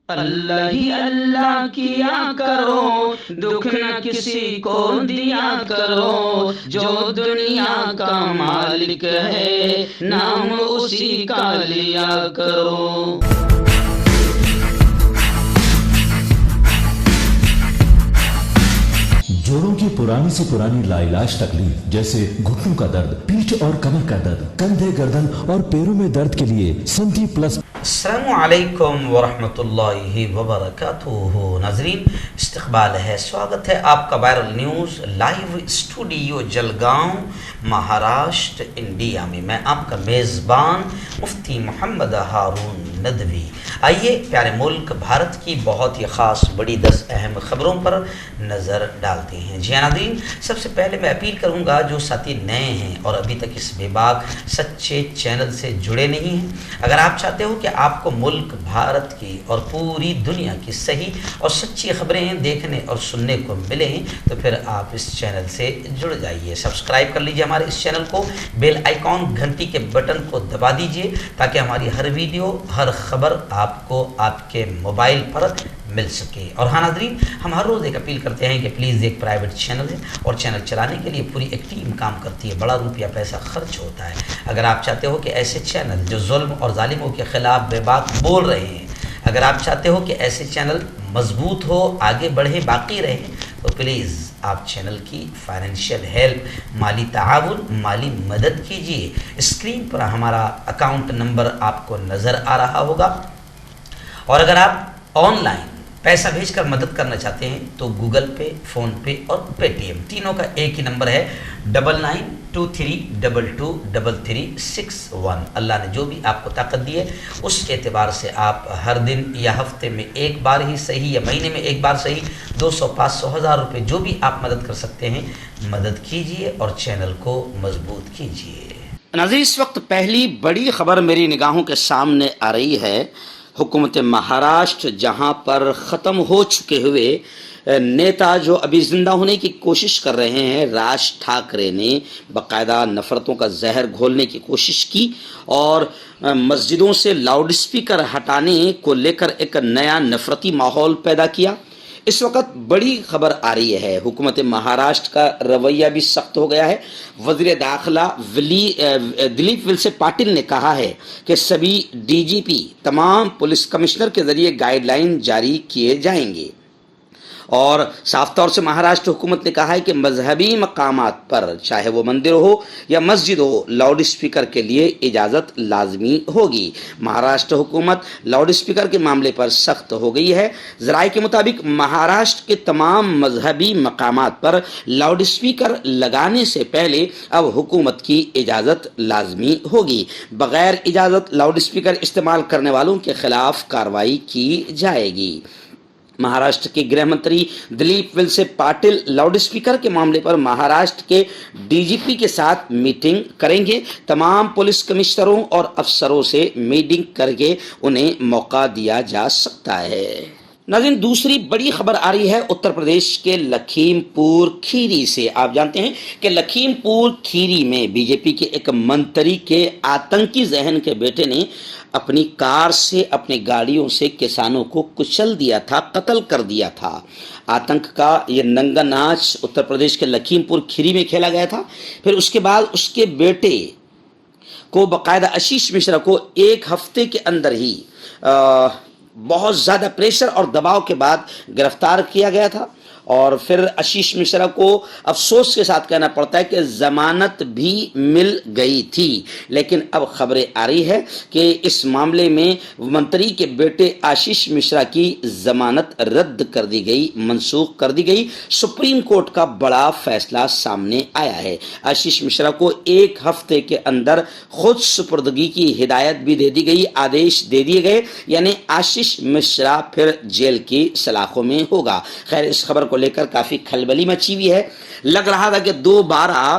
اللہ ہی اللہ کیا کرو، دکھ نہ کسی کو دیا کرو، جو دنیا کا مالک ہے نام اسی کا لیا کرو۔ جوڑوں کی پرانی سے پرانی لاعلاج تکلیف جیسے گھٹنوں کا درد، پیٹھ اور کمر کا درد، کندھے، گردن اور پیروں میں درد کے لیے سنٹی پلس۔ السلام علیکم ورحمۃ اللہ وبرکاتہ۔ ناظرین، استقبال ہے، سواگت ہے آپ کا viral news live studio Jalgaon, Maharashtra, India میں۔ میں آپ کا میزبان مفتی محمد ہارون ندوی۔ آئیے پیارے ملک بھارت کی بہت ہی خاص بڑی 10 اہم خبروں پر نظر ڈالتے ہیں۔ جی ناظرین، سب سے پہلے میں اپیل کروں گا جو ساتھی نئے ہیں اور ابھی تک اس بے باک سچے چینل سے جڑے نہیں ہیں، اگر آپ چاہتے ہو کہ آپ کو ملک بھارت کی اور پوری دنیا کی صحیح اور سچی خبریں دیکھنے اور سننے کو ملیں تو پھر آپ اس چینل سے جڑ جائیے۔ سبسکرائب کر لیجیے ہمارے اس چینل کو، بیل آئیکن گھنٹی کے بٹن کو دبا دیجیے تاکہ ہماری ہر ویڈیو، ہر خبر آپ کو آپ کے موبائل پر مل سکے۔ اور ہاں ناظرین، ہم ہر روز ایک اپیل کرتے ہیں کہ پلیز ایک پرائیویٹ چینل ہے اور چینل چلانے کے لیے پوری ایک ٹیم کام کرتی ہے، بڑا روپیہ پیسہ خرچ ہوتا ہے۔ اگر آپ چاہتے ہو کہ ایسے چینل جو ظلم اور ظالموں کے خلاف بے باک بول رہے ہیں، اگر آپ چاہتے ہو کہ ایسے چینل مضبوط ہو، آگے بڑھیں، باقی رہیں، تو پلیز آپ چینل کی فائنینشیل ہیلپ، مالی تعاون، مالی مدد کیجیے۔ اسکرین پر ہمارا اکاؤنٹ نمبر آپ کو نظر آ رہا ہوگا، اور اگر آپ آن لائن پیسہ بھیج کر مدد کرنا چاہتے ہیں تو گوگل پے، فون پے اور پے ٹی ایم تینوں کا ایک ہی نمبر ہے 9923223361۔ اللہ نے جو بھی آپ کو طاقت دی ہے اس اعتبار سے آپ ہر دن یا ہفتے میں ایک بار ہی صحیح یا مہینے میں ایک بار صحیح 200، 500، 1000 روپے جو بھی آپ مدد کر سکتے ہیں مدد کیجیے اور چینل کو مضبوط کیجیے۔ ناظرین، اس وقت پہلی بڑی خبر میری نگاہوں کے سامنے آ رہی ہے۔ حکومت مہاراشٹر جہاں پر ختم ہو چکے ہوئے نیتا جو ابھی زندہ ہونے کی کوشش کر رہے ہیں، راج ٹھاکرے نے باقاعدہ نفرتوں کا زہر گھولنے کی کوشش کی اور مسجدوں سے لاؤڈ اسپیکر ہٹانے کو لے کر ایک نیا نفرتی ماحول پیدا کیا۔ اس وقت بڑی خبر آ رہی ہے، حکومت مہاراشٹر کا رویہ بھی سخت ہو گیا ہے۔ وزیر داخلہ دلیپ ولسے پاٹل نے کہا ہے کہ سبھی ڈی جی پی، تمام پولیس کمشنر کے ذریعے گائیڈ لائن جاری کیے جائیں گے، اور صاف طور سے مہاراشٹر حکومت نے کہا ہے کہ مذہبی مقامات پر، چاہے وہ مندر ہو یا مسجد ہو، لاؤڈ اسپیکر کے لیے اجازت لازمی ہوگی۔ مہاراشٹر حکومت لاؤڈ اسپیکر کے معاملے پر سخت ہو گئی ہے۔ ذرائع کے مطابق مہاراشٹر کے تمام مذہبی مقامات پر لاؤڈ اسپیکر لگانے سے پہلے اب حکومت کی اجازت لازمی ہوگی۔ بغیر اجازت لاؤڈ اسپیکر استعمال کرنے والوں کے خلاف کارروائی کی جائے گی۔ مہاراشٹر کے گرہ منتری دلیپ ولسے پاٹل لاؤڈ اسپیکر کے معاملے پر مہاراشٹر کے ڈی جی پی کے ساتھ میٹنگ کریں گے۔ تمام پولیس کمشنروں اور افسروں سے میٹنگ کر کے انہیں موقع دیا جا سکتا ہے۔ ناظرین، دوسری بڑی خبر آ رہی ہے اتر پردیش کے لکھیم پور کھیری سے۔ آپ جانتے ہیں کہ لکھیم پور کھیری میں بی جے پی کے ایک منتری کے آتنکی ذہن کے بیٹے نے اپنی کار سے، اپنی گاڑیوں سے کسانوں کو کچل دیا تھا، قتل کر دیا تھا۔ آتنک کا یہ ننگا ناچ اتر پردیش کے لکھیم پور کھیری میں کھیلا گیا تھا۔ پھر اس کے بعد اس کے بیٹے کو باقاعدہ آشیش مشرا کو ایک ہفتے کے اندر ہی بہت زیادہ پریشر اور دباؤ کے بعد گرفتار کیا گیا تھا، اور پھر آشیش مشرا کو افسوس کے ساتھ کہنا پڑتا ہے کہ ضمانت بھی مل گئی تھی۔ لیکن اب خبریں آ رہی ہے کہ اس معاملے میں منتری کے بیٹے آشیش مشرا کی ضمانت رد کر دی گئی، منسوخ کر دی گئی۔ سپریم کورٹ کا بڑا فیصلہ سامنے آیا ہے۔ آشیش مشرا کو ایک ہفتے کے اندر خود سپردگی کی ہدایت بھی دے دی گئی، آدیش دے دیے گئے، یعنی آشیش مشرا پھر جیل کی سلاخوں میں ہوگا۔ خیر، اس خبر کو لے کر کافی کھلبلی مچی ہوئی ہے۔ لگ رہا تھا کہ دوبارہ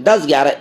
10-11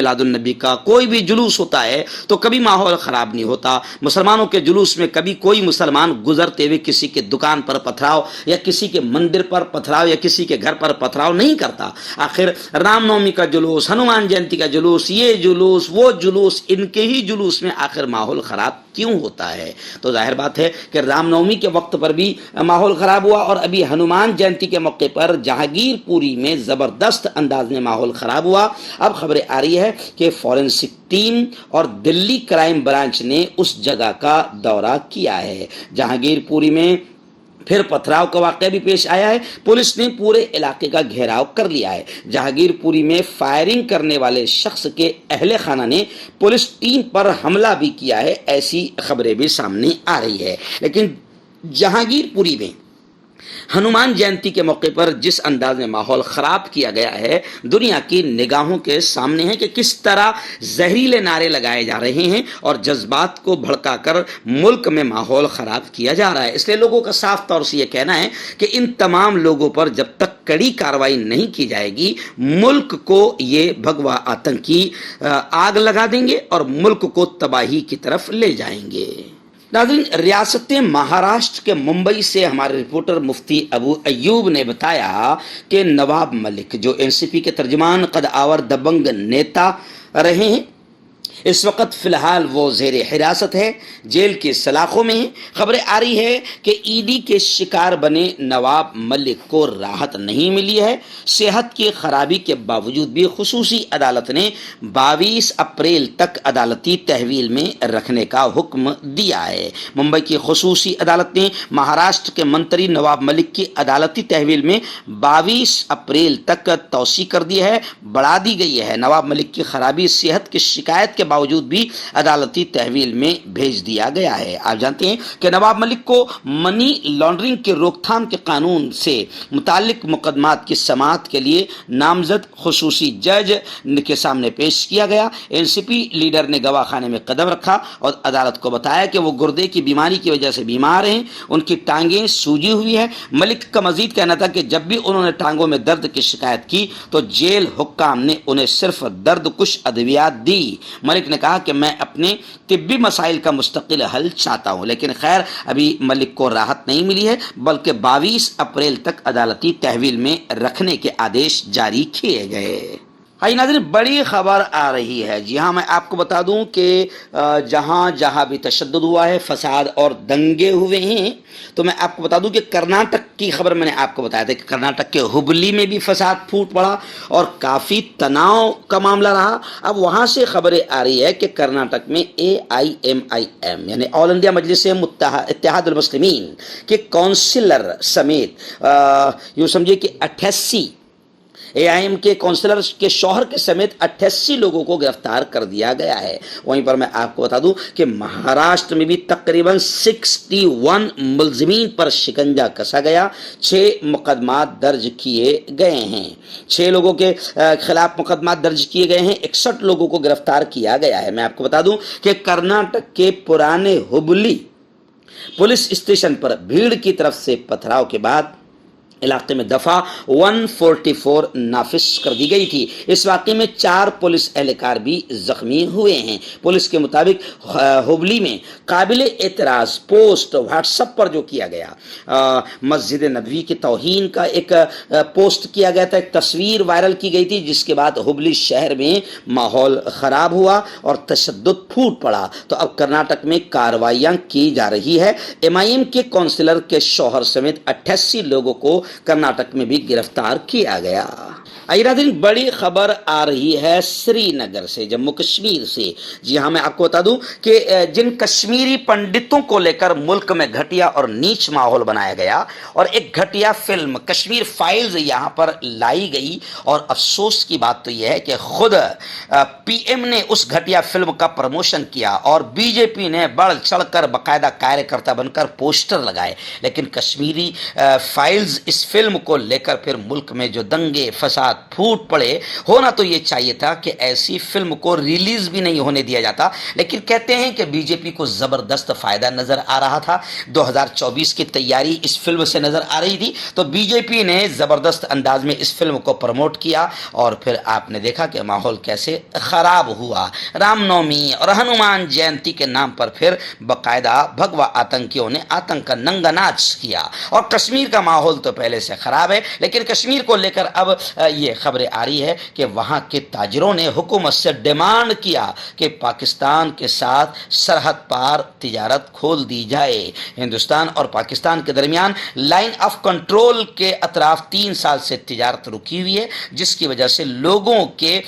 میلاد النبی کا کوئی بھی جلوس ہوتا ہے تو کبھی ماحول خراب نہیں ہوتا. مسلمانوں کے جلوس میں کبھی کوئی مسلمان گزرتے ہوئے کسی کے دکان پر پتھراؤ یا کسی کے مندر پر پتھراؤ یا کسی کے گھر پر پتھراؤ نہیں کرتا. آخر رام نومی کا جلوس، ہنومان جینتی کا جلوس، یہ جلوس وہ جلوس، ان کے ہی جلوس میں آخر ماحول خراب کیوں ہوتا ہے؟ تو ظاہر بات ہے کہ رام نومی کے وقت پر بھی ماحول خراب ہوا اور ابھی ہنومان جینتی کے موقع پر جہانگیر پوری میں زبردست انداز میں ماحول خراب ہوا. اب خبریں آ رہی ہے کہ فورینسک ٹیم اور دلی کرائم برانچ نے اس جگہ کا دورہ کیا ہے. جہانگیر پوری میں پھر پتھراؤ کا واقعہ بھی پیش آیا ہے. پولیس نے پورے علاقے کا گھیراؤ کر لیا ہے. جہانگیر پوری میں فائرنگ کرنے والے شخص کے اہل خانہ نے پولیس ٹیم پر حملہ بھی کیا ہے، ایسی خبریں بھی سامنے آ رہی ہے. لیکن جہانگیر پوری میں ہنومان جینتی کے موقع پر جس انداز میں ماحول خراب کیا گیا ہے، دنیا کی نگاہوں کے سامنے ہے کہ کس طرح زہریلے نعرے لگائے جا رہے ہیں اور جذبات کو بھڑکا کر ملک میں ماحول خراب کیا جا رہا ہے. اس لیے لوگوں کا صاف طور سے یہ کہنا ہے کہ ان تمام لوگوں پر جب تک کڑی کارروائی نہیں کی جائے گی، ملک کو یہ بھگوا آتنکی آگ لگا دیں گے اور ملک کو تباہی کی طرف لے جائیں گے. ناظرین، ریاست مہاراشٹر کے ممبئی سے ہمارے رپورٹر مفتی ابو ایوب نے بتایا کہ نواب ملک جو NCP کے ترجمان قد آور دبنگ نیتا رہے ہیں، اس وقت فی الحال وہ زیر حراست ہے، جیل کی سلاخوں میں ہیں. خبریں آ رہی ہے کہ ED کے شکار بنے نواب ملک کو راحت نہیں ملی ہے. صحت کی خرابی کے باوجود بھی خصوصی عدالت نے 22 اپریل تک عدالتی تحویل میں رکھنے کا حکم دیا ہے. ممبئی کی خصوصی عدالت نے مہاراشٹر کے منتری نواب ملک کی عدالتی تحویل میں 22 اپریل تک توسیع کر دی ہے، بڑھا دی گئی ہے. نواب ملک کی خرابی صحت کی شکایت کے باوجود بھی عدالتی تحویل میں بھیج دیا گیا ہے. آپ جانتے ہیں کہ نواب ملک کو منی لانڈرنگ کے روک تھام کے قانون سے متعلق مقدمات کی سماعت کے لیے نامزد خصوصی جج کے سامنے پیش کیا گیا. NCP لیڈر نے گواہ خانے میں قدم رکھا اور عدالت کو بتایا کہ وہ گردے کی بیماری کی وجہ سے بیمار ہیں، ان کی ٹانگیں سوجی ہوئی ہے. ملک کا مزید کہنا تھا کہ جب بھی انہوں نے ٹانگوں میں درد کی شکایت کی تو جیل حکام نے انہیں صرف درد کش ادویات دی. ملک نے کہا کہ میں اپنے طبی مسائل کا مستقل حل چاہتا ہوں، لیکن خیر ابھی ملک کو راحت نہیں ملی ہے، بلکہ 22 اپریل تک عدالتی تحویل میں رکھنے کے آدیش جاری کیے گئے. ہائی ناظرین، بڑی خبر آ رہی ہے. جی ہاں، میں آپ کو بتا دوں کہ جہاں جہاں بھی تشدد ہوا ہے، فساد اور دنگے ہوئے ہیں، تو میں آپ کو بتا دوں کہ کرناٹک کی خبر میں نے آپ کو بتایا تھا کہ کرناٹک کے ہبلی میں بھی فساد پھوٹ پڑا اور کافی تناؤ کا معاملہ رہا. اب وہاں سے خبریں آ رہی ہے کہ کرناٹک میں AIMIM یعنی آل انڈیا مجلس اتحاد المسلمین کے کونسلر سمیت یوں سمجھے کہ 88 AIM کے کونسلر کے شوہر کے سمیت 88 لوگوں کو گرفتار کر دیا گیا ہے. وہیں پر میں آپ کو بتا دوں کہ مہاراشٹر میں بھی تقریباً 61 ملزمین پر شکنجہ کسا گیا. 6 مقدمات درج کیے گئے ہیں. 6 لوگوں کے خلاف مقدمات درج کیے گئے ہیں. 61 لوگوں کو گرفتار کیا گیا ہے. میں آپ کو بتا دوں کہ کرناٹک کے پرانے ہبلی پولیس اسٹیشن پر بھیڑ کی طرف سے پتھراؤ کے بعد علاقے میں دفعہ 144 نافذ کر دی گئی تھی. اس واقعے میں 4 پولیس اہلکار بھی زخمی ہوئے ہیں. پولیس کے مطابق ہبلی میں قابل اعتراض پوسٹ واٹس ایپ پر جو کیا گیا، مسجد نبوی کی توہین کا ایک پوسٹ کیا گیا تھا، ایک تصویر وائرل کی گئی تھی، جس کے بعد ہبلی شہر میں ماحول خراب ہوا اور تشدد پھوٹ پڑا. تو اب کرناٹک میں کارروائیاں کی جا رہی ہے. MIM کے کونسلر کے شوہر سمیت 88 لوگوں کو کرناٹک میں بھی گرفتار کیا گیا. ناظرین، بڑی خبر آ رہی ہے سری نگر سے، جموں کشمیر سے. جی ہاں، میں آپ کو بتا دوں کہ جن کشمیری پنڈتوں کو لے کر ملک میں گھٹیا اور نیچ ماحول بنایا گیا اور ایک گھٹیا فلم کشمیر فائلز یہاں پر لائی گئی، اور افسوس کی بات تو یہ ہے کہ خود PM نے اس گھٹیا فلم کا پروموشن کیا اور BJP نے بڑھ چڑھ کر باقاعدہ کاریہ کرتا بن کر پوسٹر لگائے، لیکن کشمیری فائلز اس فلم کو لے کر پھر ملک میں جو دنگے فساد پھوٹ پڑے. ہونا تو یہ چاہیے تھا کہ ایسی فلم کو ریلیز بھی نہیں ہونے دیا جاتا, لیکن کہتے ہیں کہ بی جے پی کو زبردست فائدہ نظر آ رہا تھا. 2024 کی تیاری اس فلم سے نظر آ رہی تھی, تو بی جے پی نے زبردست انداز میں اس فلم کو پروموٹ کیا, اور پھر آپ نے دیکھا کہ ماحول کیسے خراب ہوا. رام نومی اور ہنومان جینتی کے نام پر پھر باقاعدہ بھگوا آتنکیوں نے آتنک کا ننگا ناچ کیا. اور کشمیر کا ماحول تو پہلے سے خراب ہے, لیکن کشمیر کو لے کر اب یہ خبریں آ رہی ہے کہ وہاں کے تاجروں نے حکومت سے ڈیمانڈ کیا کہ پاکستان کے ساتھ سرحد پار تجارت کھول دی جائے. ہندوستان اور پاکستان کے درمیان لائن آف کنٹرول کے اطراف 3 سال سے تجارت رکی ہوئی ہے, جس کی وجہ سے لوگوں کے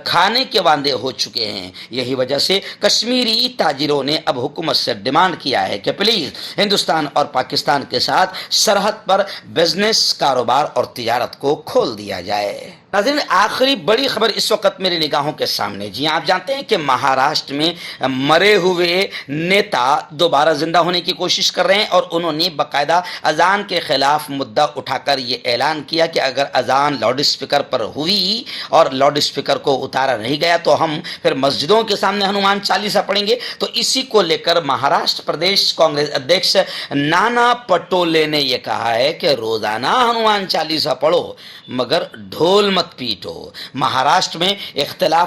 کھانے کے وعدے ہو چکے ہیں. یہی وجہ سے کشمیری تاجروں نے اب حکومت سے ڈیمانڈ کیا ہے کہ پلیز ہندوستان اور پاکستان کے ساتھ سرحد پر بزنس, کاروبار اور تجارت کو کھول دیا جائے. ناظرین, آخری بڑی خبر اس وقت میری نگاہوں کے سامنے. جی آپ جانتے ہیں کہ مہاراشٹر میں مرے ہوئے نیتا دوبارہ زندہ ہونے کی کوشش کر رہے ہیں, اور انہوں نے باقاعدہ اذان کے خلاف مدعا اٹھا کر یہ اعلان کیا کہ اگر اذان لاؤڈ اسپیکر پر ہوئی اور لاؤڈ اسپیکر کو اتارا نہیں گیا تو ہم پھر مسجدوں کے سامنے ہنومان چالیسا پڑھیں گے. تو اسی کو لے کر مہاراشٹر پردیش کانگریس ادھیکش نانا پٹولے نے یہ کہا ہے کہ روزانہ ہنومان چالیسا پڑھو مگر ڈھول مت پیٹو. مہاراشٹر میں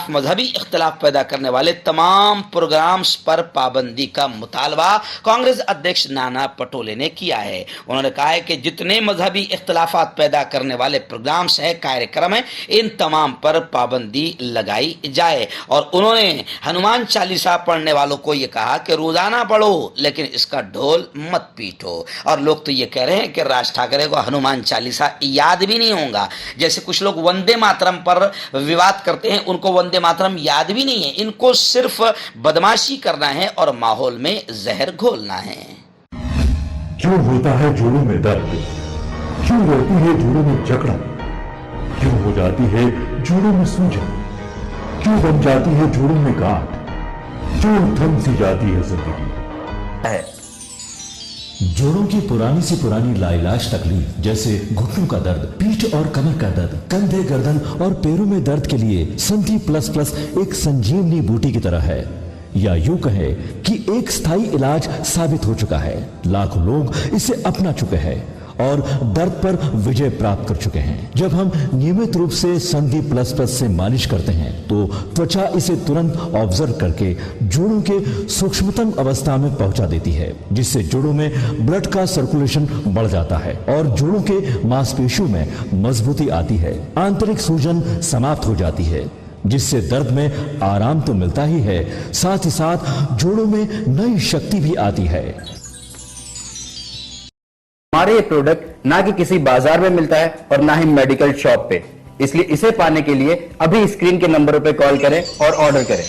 مذہبی اختلاف پیدا کرنے والے تمام پروگرامز پر پابندی کا مطالبہ کانگریس ادھیکش نانا پٹولے نے کیا ہے. انہوں نے کہا ہے کہ جتنے مذہبی اختلافات پیدا کرنے والے پروگرامز ہیں, کارکرم ہیں, ان تمام پر پابندی لگائی جائے. اور انہوں نے ہنومان چالیسا پڑھنے والوں کو یہ کہا کہ روزانہ پڑھو لیکن اس کا ڈھول مت پیٹو. اور لوگ تو یہ کہہ رہے ہیں کہ راج ٹھاکرے کو ہنومان چالیسا یاد بھی نہیں ہوگا. جیسے کچھ لوگ وندے ماترم پر وواد کرتے ہیں, ان کو وندے ماترم یاد بھی نہیں ہے. ان کو صرف بدماشی کرنا ہے اور ماحول میں زہر گھولنا ہے. کیوں ہوتا ہے جوڑوں میں درد, کیوں رہتی ہے جوڑوں میں جکڑن, کیوں ہو جاتی ہے جوڑوں میں سوجن, کیوں بن جاتی ہے جوڑوں میں گاٹھ, کیوں تھم سی جاتی ہے زندگی. جوڑوں کی پرانی سی پرانی لاعلاج تکلیف جیسے گھٹنوں کا درد, پیٹھ اور کمر کا درد, کندھے گردن اور پیروں میں درد کے لیے سنتھی پلس پلس ایک سنجیونی بوٹی کی طرح ہے, یا یوں کہے کہ ایک ستھائی علاج ثابت ہو چکا ہے. لاکھوں لوگ اسے اپنا چکے ہیں اور درد پر وجے پراپت کر چکے ہیں. جب ہم نیمت روپ سے سندھی پلس پلس سے مالش کرتے ہیں تو توچا اسے ترنت آبزرو کر کے جوڑوں کے سوکشمتم اوستھا میں پہنچا دیتی ہے, جس سے جوڑوں میں بلڈ کا سرکولیشن بڑھ جاتا ہے اور جوڑوں کے ماس پیشیوں میں مضبوطی آتی ہے. آنترک سوجن سماپت ہو جاتی ہے, جس سے درد میں آرام تو ملتا ہی ہے, ساتھ ہی ساتھ جوڑوں میں نئی شکتی بھی آتی ہے. ہمارے یہ پروڈکٹ نہ کہ کسی بازار میں ملتا ہے اور نہ ہی میڈیکل شاپ پہ, اس لیے اسے پانے کے لیے ابھی اسکرین کے نمبروں پہ کال کریں اور آرڈر کریں.